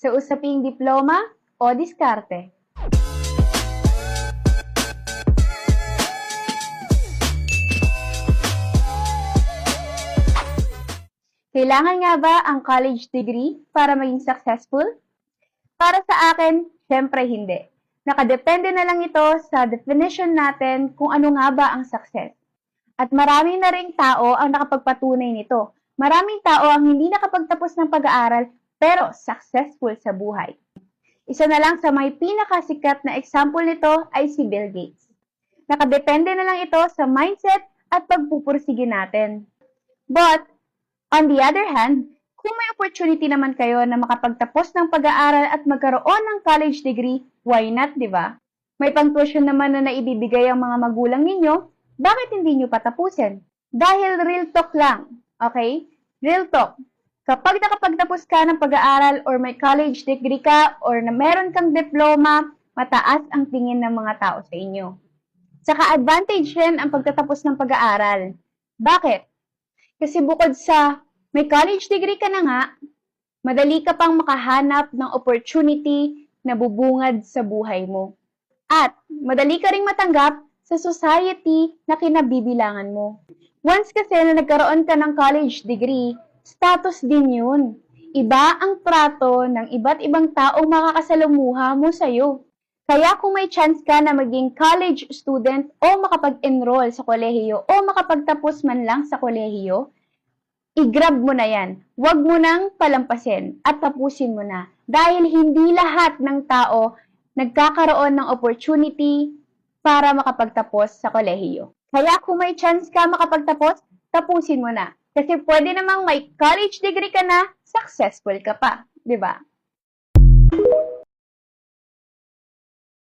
sa usaping diploma o diskarte. Kailangan nga ba ang college degree para maging successful? Para sa akin, syempre hindi. Nakadepende na lang ito sa definition natin kung ano nga ba ang success. At marami na ring tao ang nakapagpatunay nito. Maraming tao ang hindi nakapagtapos ng pag-aaral pero successful sa buhay. Isa na lang sa may pinakasikat na example nito ay si Bill Gates. Nakadepende na lang ito sa mindset at pagpupursige natin. But, on the other hand, kung may opportunity naman kayo na makapagtapos ng pag-aaral at magkaroon ng college degree, why not, di ba? May pang-tuition naman na naibibigay ang mga magulang ninyo, bakit hindi nyo patapusin? Dahil real talk lang, okay? Real talk. Kapag nakapagtapos ka ng pag-aaral or may college degree ka or na meron kang diploma, mataas ang tingin ng mga tao sa inyo. Saka advantage rin ang pagtatapos ng pag-aaral. Bakit? Kasi bukod sa may college degree ka na nga, madali ka pang makahanap ng opportunity na bubungad sa buhay mo. At madali ka ring matanggap sa society na kinabibilangan mo. Once kasi na nagkaroon ka ng college degree, status din yun. Iba ang trato ng iba't ibang taong makakasalamuha mo sa'yo. Kaya kung may chance ka na maging college student o makapag-enroll sa kolehiyo o makapagtapos man lang sa kolehiyo, i-grab mo na yan. Huwag mo nang palampasin at tapusin mo na. Dahil hindi lahat ng tao nagkakaroon ng opportunity para makapagtapos sa kolehiyo. Kaya kung may chance ka makapagtapos, tapusin mo na. Kasi pwede namang may college degree ka na, successful ka pa. 'Di ba?